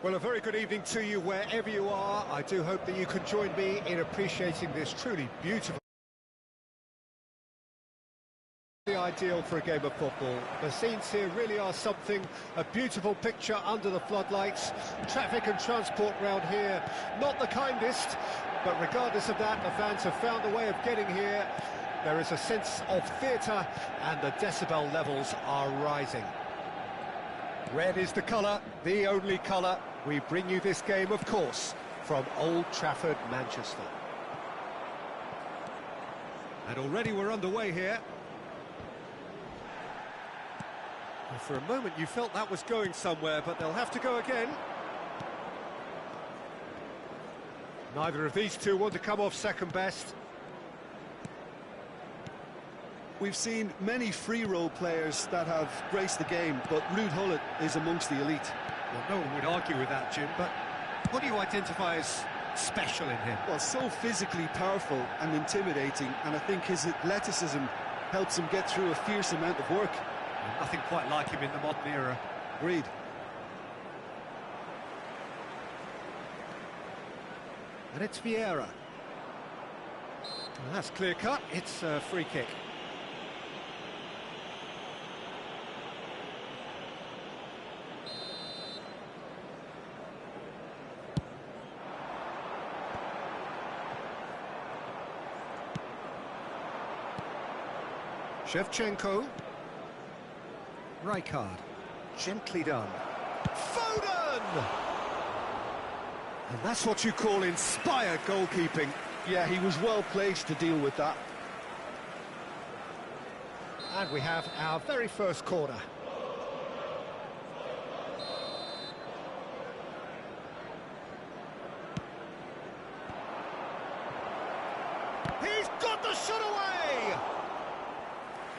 Well, a very good evening to you wherever you are. I do hope that you can join me in appreciating this truly beautiful... The ideal for a game of football. The scenes here really are something, a beautiful picture under the floodlights. Traffic and transport round here, not the kindest, but regardless of that, the fans have found a way of getting here. There is a sense of theatre, and the decibel levels are rising. Red is the colour, the only colour. We bring you this game, of course, from Old Trafford, Manchester. And already we're underway here. Well, for a moment you felt that was going somewhere, but they'll have to go again. Neither of these two want to come off second best. We've seen many free role players that have graced the game, but Ruud Gullit is amongst the elite. Well, no one would argue with that, Jim, but what do you identify as special in him? Well, so physically powerful and intimidating, and I think his athleticism helps him get through a fierce amount of work. Well, nothing quite like him in the modern era. Agreed. And it's Vieira. Well, that's clear cut, it's a free kick. Shevchenko. Rijkaard. Gently done. Foden! And that's what you call inspired goalkeeping. Yeah, he was well placed to deal with that. And we have our very first corner. He's got the shot away!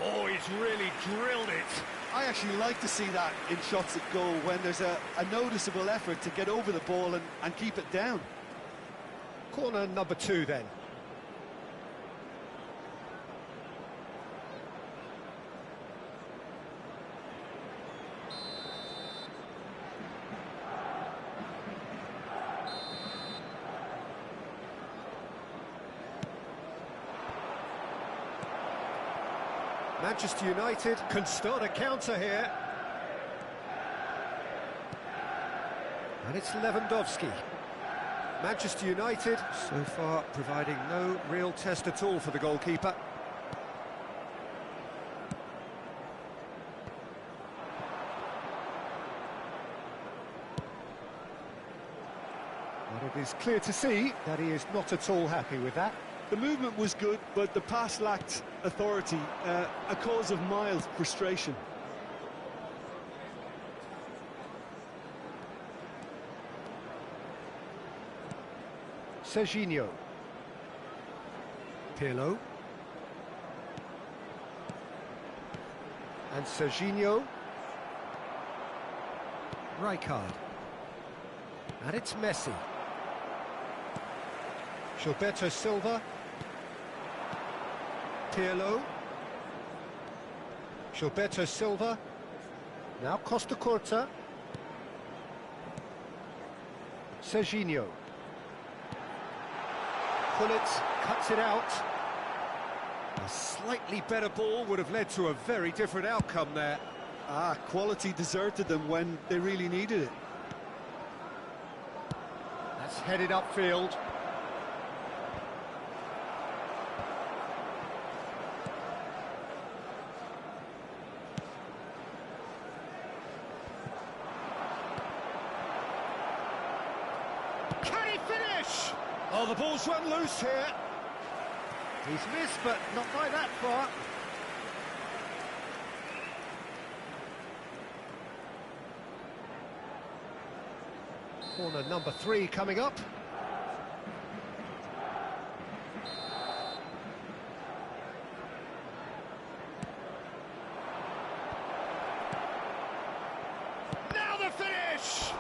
Oh, he's really drilled it. I actually like to see that in shots at goal, when there's a noticeable effort to get over the ball and keep it down. Corner number 2 then. Manchester United can start a counter here. And it's Lewandowski. Manchester United, so far, providing no real test at all for the goalkeeper. But it is clear to see that he is not at all happy with that. The movement was good, but the pass lacked authority, a cause of mild frustration. Serginho. Pirlo. And Serginho. Rijkaard. And it's Messi. Gilberto Silva. Pirlo. Gilberto Silva. Now Costa Curta. Serginho. Gullit cuts it out. A slightly better ball would have led to a very different outcome there. Quality deserted them when they really needed it. That's headed upfield. Can he finish? Oh, the ball's run loose here. He's missed, but not by that far. Corner number 3 coming up. Now the finish!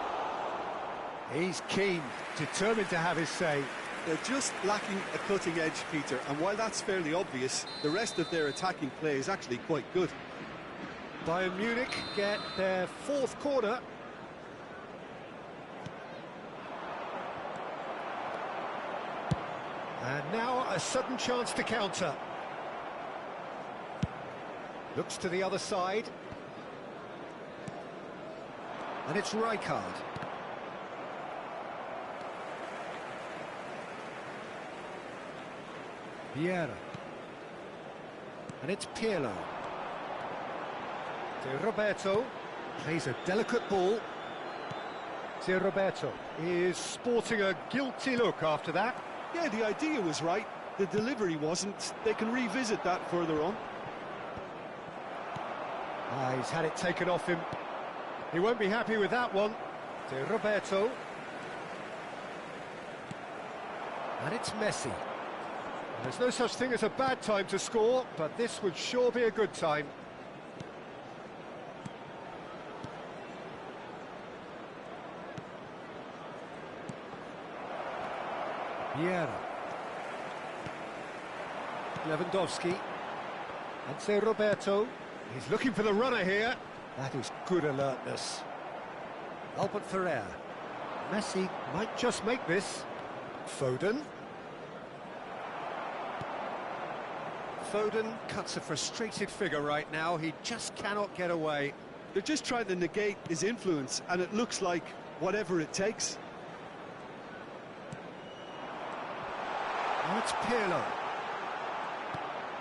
He's keen, determined to have his say. They're just lacking a cutting edge, Peter, and while that's fairly obvious, the rest of their attacking play is actually quite good. Bayern Munich get their 4th corner. And now a sudden chance to counter. Looks to the other side. And it's Rijkaard. Vieira. And it's Pirlo. To Roberto. Plays a delicate ball. To Roberto. Is sporting a guilty look after that. Yeah, the idea was right. The delivery wasn't. They can revisit that further on. He's had it taken off him. He won't be happy with that one. To Roberto. And it's Messi. There's no such thing as a bad time to score, but this would sure be a good time. Vieira. Lewandowski. And say Roberto. He's looking for the runner here. That is good alertness. Albert Ferrer. Messi might just make this. Foden. Foden cuts a frustrated figure right now. He just cannot get away. They're just trying to negate his influence, and it looks like whatever it takes. Now it's Pirlo.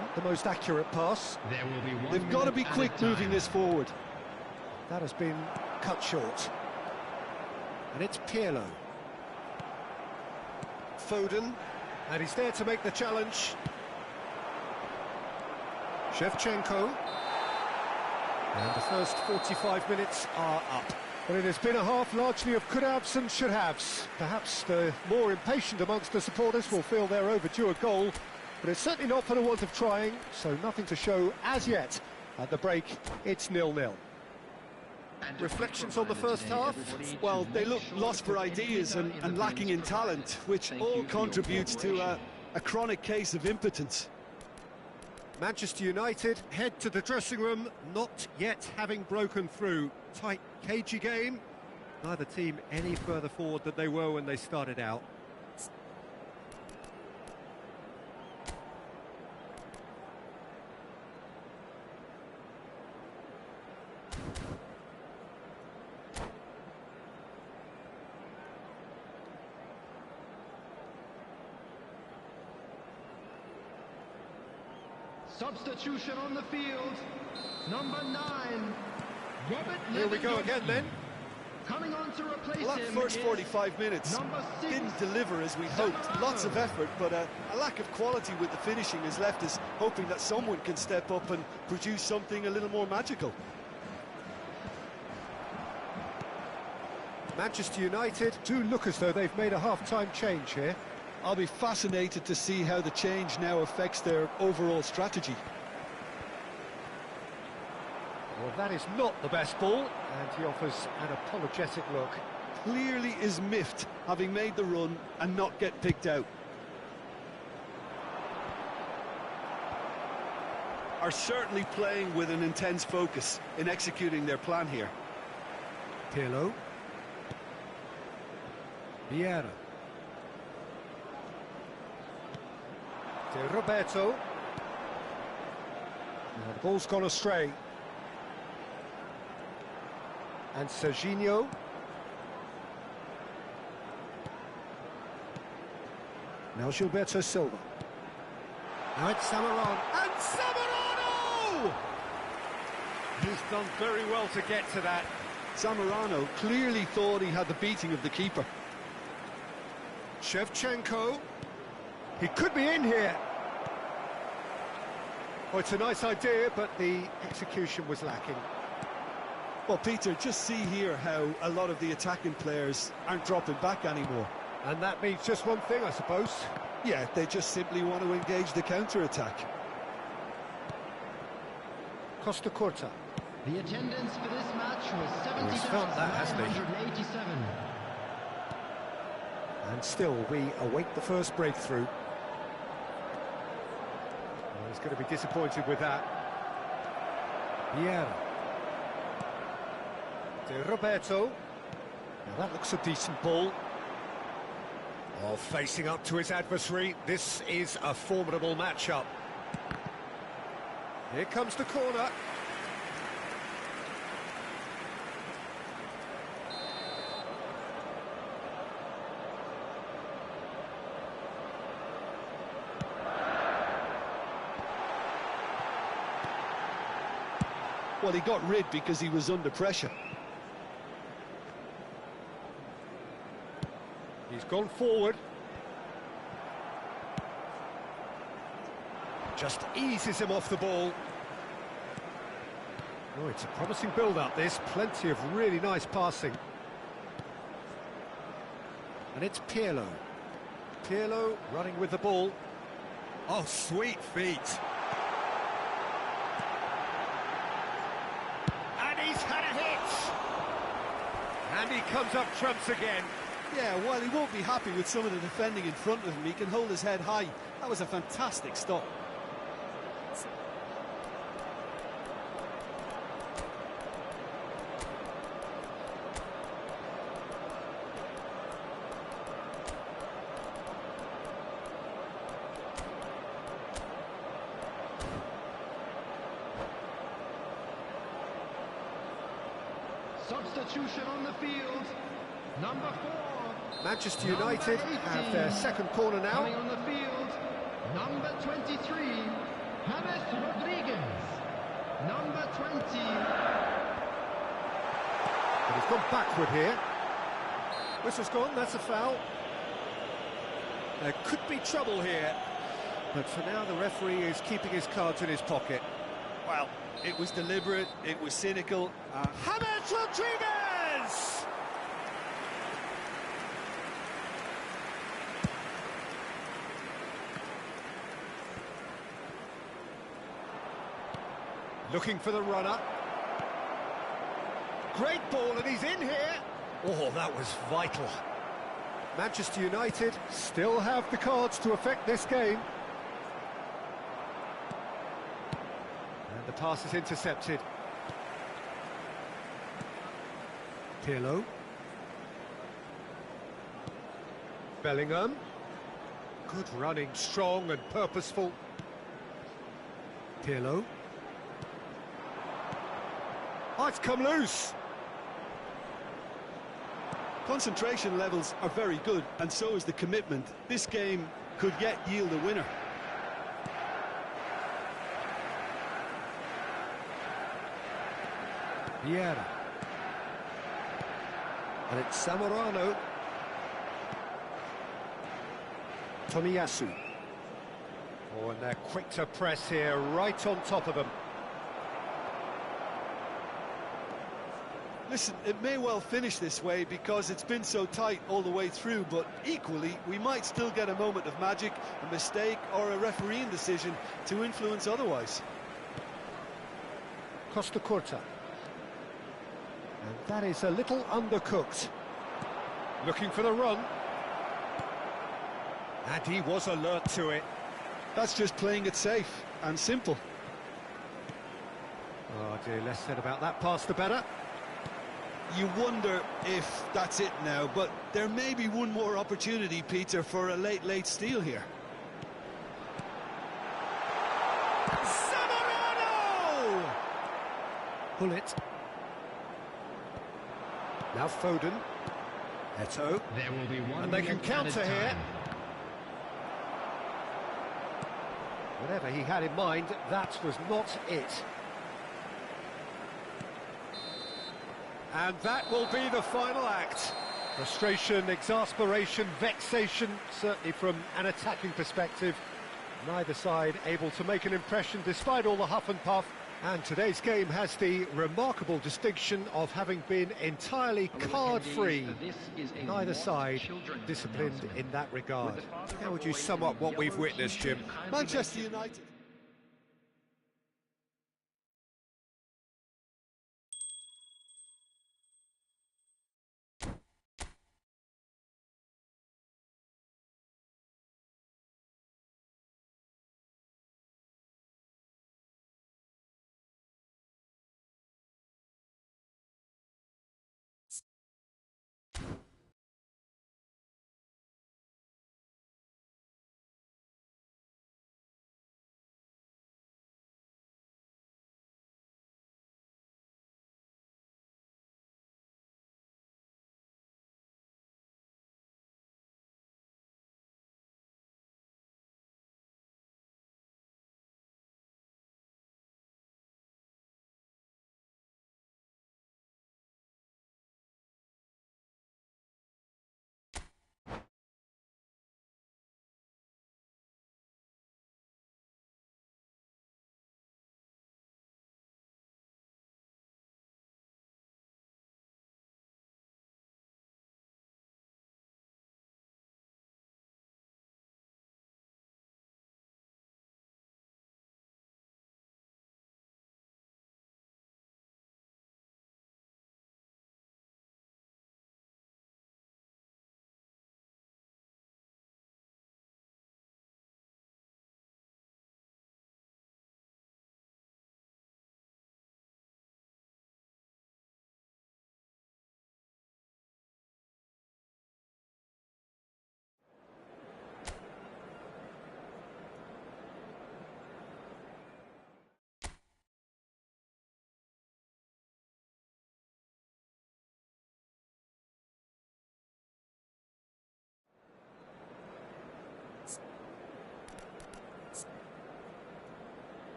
Not the most accurate pass. There will be one. They've got to be quick moving this forward. That has been cut short. And it's Pirlo. Foden. And he's there to make the challenge. Shevchenko. And the first 45 minutes are up. Well, it has been a half largely of could-haves and should-haves. Perhaps the more impatient amongst the supporters will feel they're overdue a goal, but it's certainly not for the want of trying, so nothing to show as yet. At the break, it's 0-0. Reflections on the first half? Well, they look lost for ideas and lacking in talent, which all contributes to a chronic case of impotence. Manchester United head to the dressing room, not yet having broken through. Tight, cagey game. Neither team any further forward than they were when they started out. Substitution on the field. Number 9. Robert Here we go again then. Coming on to replace Well, that him first is 45 minutes number 6. didn't deliver as we hoped. Lots of effort, but a lack of quality with the finishing has left us hoping that someone can step up and produce something a little more magical. Manchester United do look as though they've made a half-time change here. I'll be fascinated to see how the change now affects their overall strategy. Well, that is not the best ball, and he offers an apologetic look. Clearly is miffed, having made the run and not get picked out. Are certainly playing with an intense focus in executing their plan here. Pirlo. Vieira. To Roberto. Now the ball's gone astray. And Serginho. Now Gilberto Silva. Now it's Samaran. And Samarano! He's done very well to get to that. Zamorano clearly thought he had the beating of the keeper. Shevchenko. He could be in here. Oh, it's a nice idea, but the execution was lacking. Well, Peter, just see here how a lot of the attacking players aren't dropping back anymore. And that means just one thing, I suppose. Yeah, they just simply want to engage the counter-attack. Costa Curta. The attendance for this match was He's felt that, hasn't he? 70,987. And still, we await the first breakthrough. Well, he's going to be disappointed with that. Vieira. To Roberto. Now that looks a decent ball. Oh, facing up to his adversary, this is a formidable matchup. Here comes the corner. Well, he got rid because he was under pressure. He's gone forward. Just eases him off the ball. Oh, it's a promising build-up, this. Plenty of really nice passing. And it's Pirlo. Pirlo running with the ball. Oh, sweet feet. And he's had a hit. And he comes up trumps again. Yeah, while he won't be happy with some of the defending in front of him, he can hold his head high. That was a fantastic stop. Substitution on the field. Number 4. Manchester United have their second corner now. Coming on the field. Number 23. James Rodriguez. Number 20. But he's gone backward here. Whistle's gone, that's a foul. There could be trouble here. But for now, the referee is keeping his cards in his pocket. Well, it was deliberate, it was cynical. James Rodriguez! Looking for the runner. Great ball, and he's in here. Oh, that was vital. Manchester United still have the cards to affect this game. And the pass is intercepted. Pirlo. Bellingham. Good running, strong and purposeful. Pirlo. Oh, it's come loose. Concentration levels are very good, and so is the commitment. This game could yet yield a winner. Vieira. And it's Zamorano. Tomiyasu. Oh, and they're quick to press here, right on top of them. Listen, it may well finish this way because it's been so tight all the way through, but equally, we might still get a moment of magic, a mistake, or a refereeing decision to influence otherwise. Costa Curta. And that is a little undercooked. Looking for the run. And he was alert to it. That's just playing it safe and simple. Oh dear, less said about that pass the better. You wonder if that's it now, but there may be one more opportunity, Peter, for a late steal here. Zamorano! Pull it. Now Foden. Eto'o. There will be one. And they can counter here. Time. Whatever he had in mind, that was not it. And that will be the final act. Frustration, exasperation, vexation, certainly from an attacking perspective. Neither side able to make an impression despite all the huff and puff. And today's game has the remarkable distinction of having been entirely card-free. Neither side disciplined in that regard. How would you sum up what we've witnessed, Jim? Manchester United.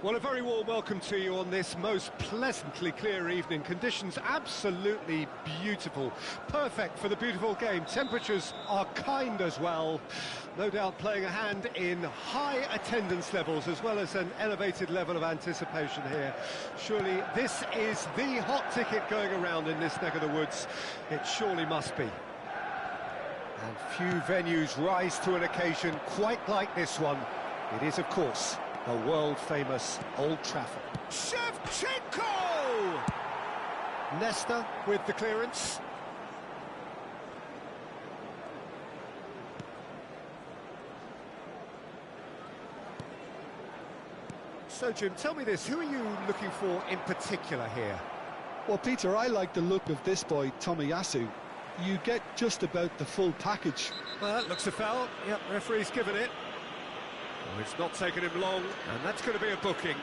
Well, a very warm welcome to you on this most pleasantly clear evening. Conditions absolutely beautiful. Perfect for the beautiful game. Temperatures are kind as well. No doubt playing a hand in high attendance levels as well as an elevated level of anticipation here. Surely this is the hot ticket going around in this neck of the woods. It surely must be. And few venues rise to an occasion quite like this one. It is, of course, the world-famous Old Trafford. Shevchenko! Nesta with the clearance. So, Jim, tell me this, who are you looking for in particular here? Well, Peter, I like the look of this boy, Tomiyasu. You get just about the full package. Well, that looks a foul. Yep, referee's given it. Well, it's not taken him long, and that's going to be a booking.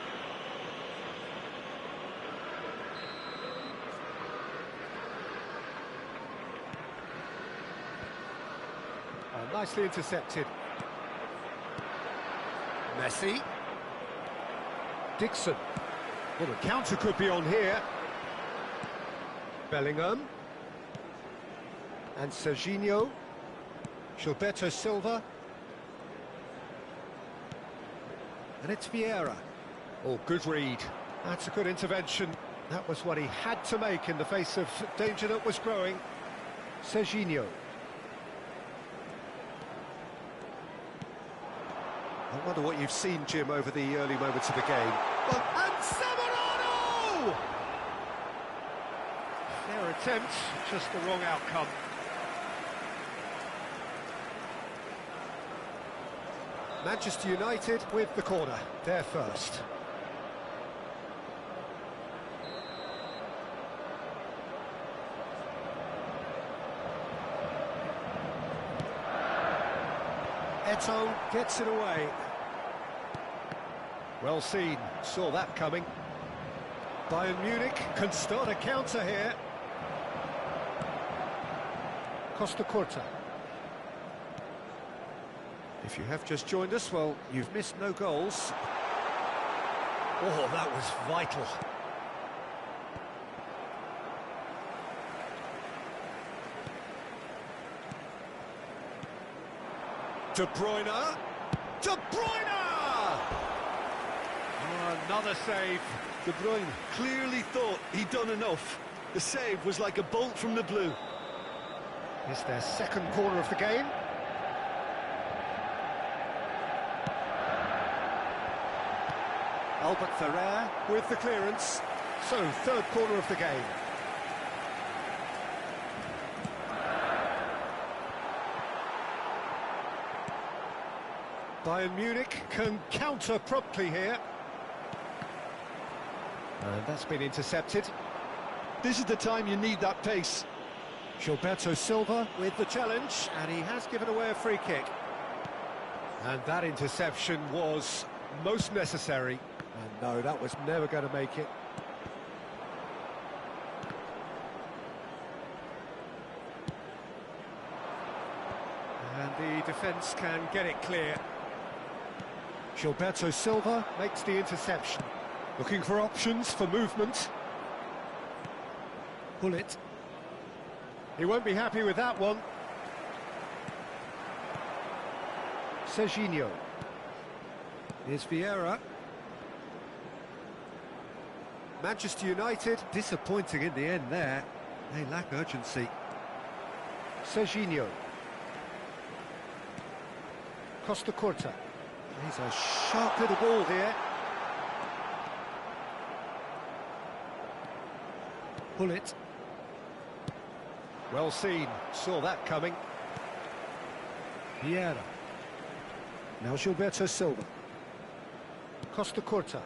Nicely intercepted. Messi. Dixon. Well, the counter could be on here. Bellingham. And Serginho. Gilberto Silva. And it's Vieira. Oh, good read. That's a good intervention. That was what he had to make in the face of danger that was growing. Serginho. I wonder what you've seen, Jim, over the early moments of the game. Well, and Zamorano! Fair attempt, just the wrong outcome. Manchester United with the corner, they're first. Eto'o gets it away. Well seen, saw that coming. Bayern Munich can start a counter here. Costa Curta. If you have just joined us, well, you've missed no goals. Oh, that was vital. De Bruyne. De Bruyne! Oh, another save. De Bruyne clearly thought he'd done enough. The save was like a bolt from the blue. It's their second corner of the game. Albert Ferrer with the clearance. So, third corner of the game. Bayern Munich can counter promptly here. And that's been intercepted. This is the time you need that pace. Gilberto Silva with the challenge, and he has given away a free kick. And that interception was most necessary. And no, that was never going to make it. And the defence can get it clear. Gilberto Silva makes the interception. Looking for options for movement. Pull it. He won't be happy with that one. Serginho. Here's Vieira. Manchester United disappointing in the end there. They lack urgency. Serginho. Costa Curta. He's a sharp little ball here. Pull it. Well seen, saw that coming. Vieira. Now Gilberto Silva. Costa Curta.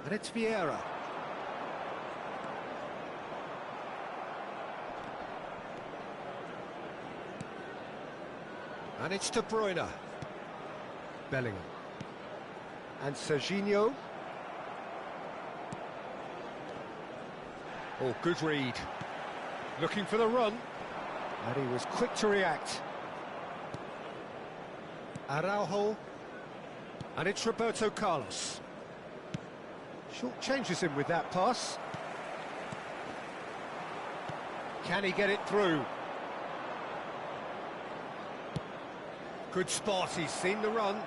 And it's Vieira. And it's De Bruyne. Bellingham. And Serginho. Oh, good read. Looking for the run. And he was quick to react. Araujo. And it's Roberto Carlos. Short changes him with that pass. Can he get it through? Good spot, he's seen the run.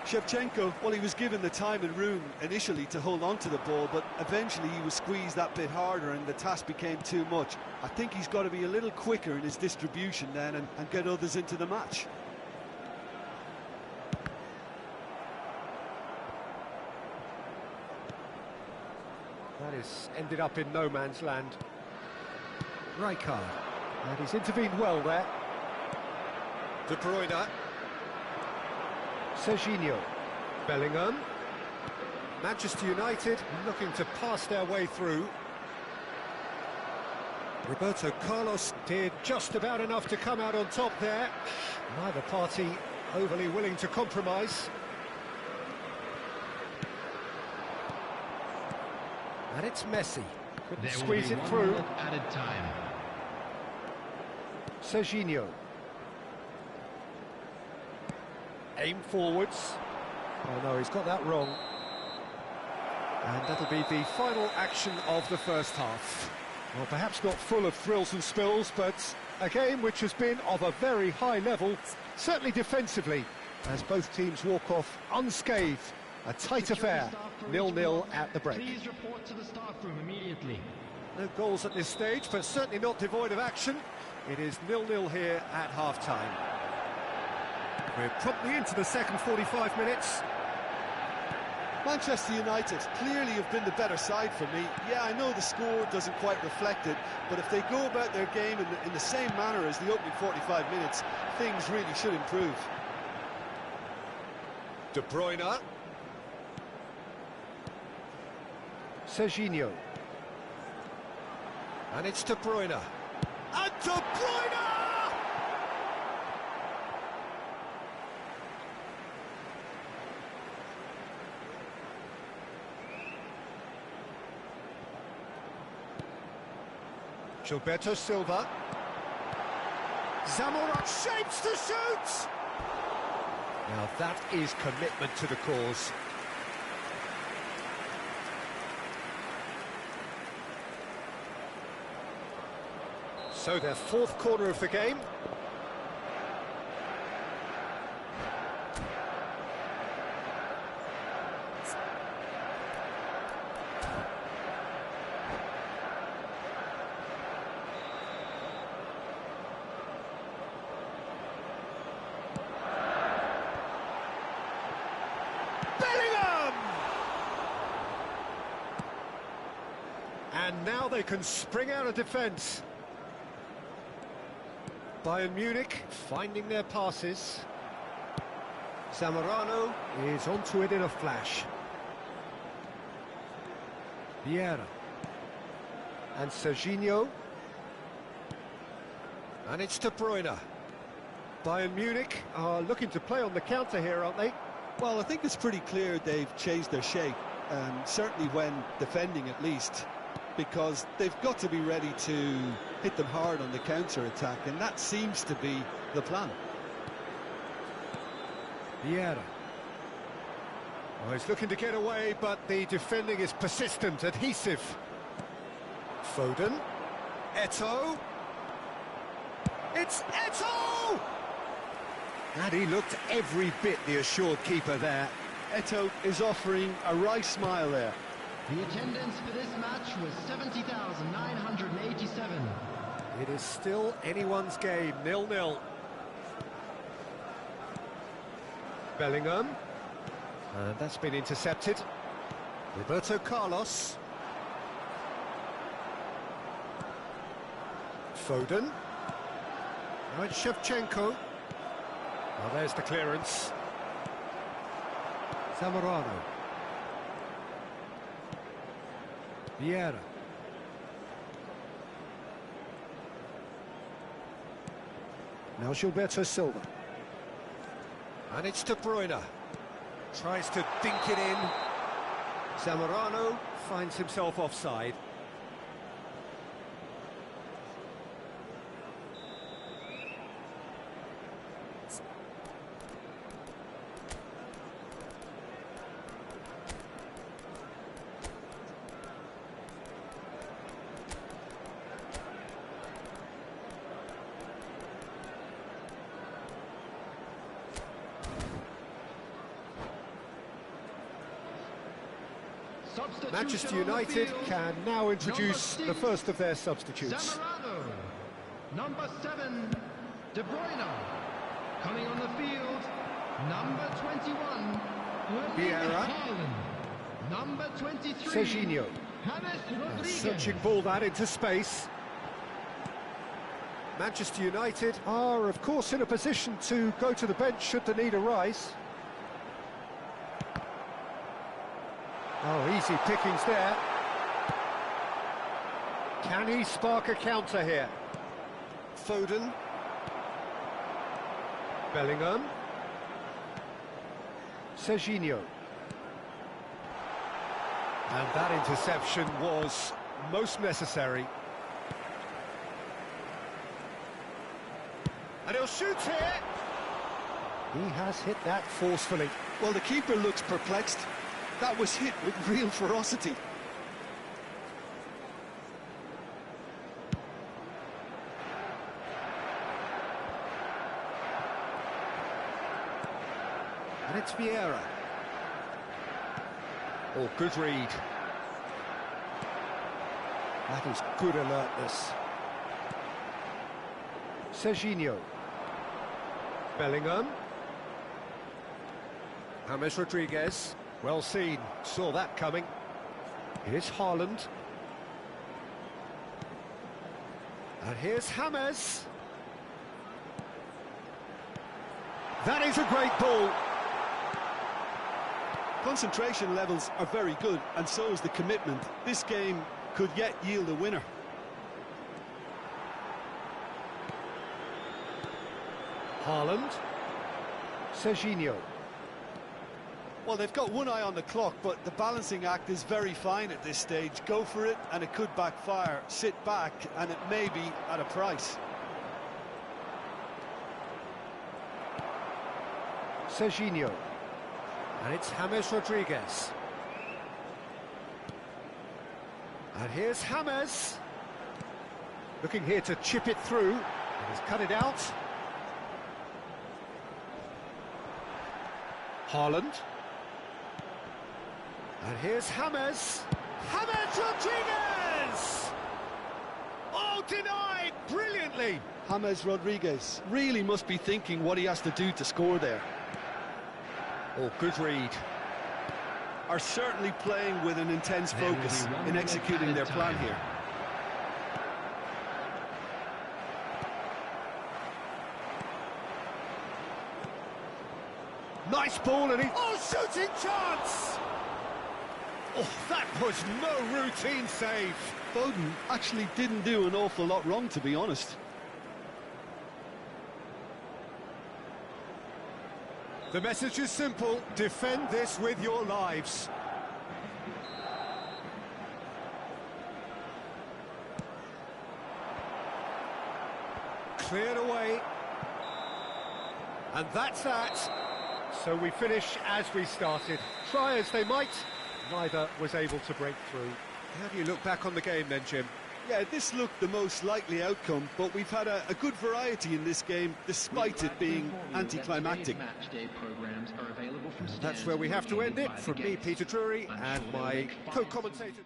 Shevchenko, well, he was given the time and room initially to hold on to the ball, but eventually he was squeezed that bit harder and the task became too much. I think he's got to be a little quicker in his distribution then and get others into the match. That is ended up in no man's land. Rijkaard, and he's intervened well there. De Bruyne. Serginho. Bellingham. Manchester United looking to pass their way through. Roberto Carlos did just about enough to come out on top there. Neither party overly willing to compromise. And it's Messi. Couldn't squeeze it through. Added time. Serginho. Aim forwards. Oh no, he's got that wrong. And that'll be the final action of the first half. Well, perhaps not full of thrills and spills, but a game which has been of a very high level, certainly defensively, as both teams walk off unscathed. A tight affair, 0-0 at the break. Please report to the staff room immediately. No goals at this stage, but certainly not devoid of action. It is 0-0 here at half-time. We're promptly into the second 45 minutes. Manchester United clearly have been the better side for me. Yeah, I know the score doesn't quite reflect it, but if they go about their game in the same manner as the opening 45 minutes, things really should improve. De Bruyne. Serginho. And it's De Bruyne. And De Bruyne! Gilberto Silva. Zamora shapes to shoot! Now that is commitment to the cause. So their fourth corner of the game. Bellingham! And now they can spring out of defence. Bayern Munich finding their passes. Zamorano is onto it in a flash. Vieira. And Serginho. And it's De Bruyne. Bayern Munich are looking to play on the counter here, aren't they? Well, I think it's pretty clear they've changed their shape, certainly when defending at least, because they've got to be ready to hit them hard on the counter-attack, and that seems to be the plan. Vieira. Oh, he's looking to get away, but the defending is persistent, adhesive. Foden. Eto'o. It's Eto'o! And he looked every bit the assured keeper there. Eto'o is offering a wry smile there. The attendance for this match was 70,987. It is still anyone's game, 0-0. Bellingham. And that's been intercepted. Roberto Carlos. Foden. Now it's Shevchenko. Well, there's the clearance. Zamorano. Vieira. Now Gilberto Silva. And it's De Bruyne. Tries to dink it in. Zamorano finds himself offside. Substitution Manchester on the United field. can now introduce Number the 6, first of their substitutes. Zamorano. Number 7, De Bruyne. Coming on the field, number 21, Vieira. Haaland. Number 23, Serginho. James A Rodriguez. searching ball that into space. Manchester United are, of course, in a position to go to the bench should the need arise. Oh, easy pickings there. Can he spark a counter here? Foden. Bellingham. Serginho. And that interception was most necessary. And he'll shoot here. He has hit that forcefully. Well, the keeper looks perplexed. That was hit with real ferocity. And it's Vieira. Oh, good read. That is good alertness. Serginho. Bellingham. James Rodriguez. Well seen. Saw that coming. Here's Haaland. And here's James. That is a great ball. Concentration levels are very good, and so is the commitment. This game could yet yield a winner. Haaland. Serginho. Well, they've got one eye on the clock, but the balancing act is very fine at this stage. Go for it, and it could backfire. Sit back, and it may be at a price. Serginho. And it's James Rodriguez. And here's James. Looking here to chip it through. He's cut it out. Haaland. And here's James. James Rodriguez! Oh, denied brilliantly. James Rodriguez really must be thinking what he has to do to score there. Oh, good read. Are certainly playing with an intense focus in executing their plan here. Nice ball, and he... Oh, shooting chance! Oh, that was no routine save. Foden actually didn't do an awful lot wrong, to be honest. The message is simple: defend this with your lives. Cleared away. And that's that. So we finish as we started. Try as they might, neither was able to break through. How do you look back on the game then, Jim? Yeah, this looked the most likely outcome, but we've had a good variety in this game, despite it being anticlimactic. That's where we have to end it. From me, Peter Drury, and my co-commentator...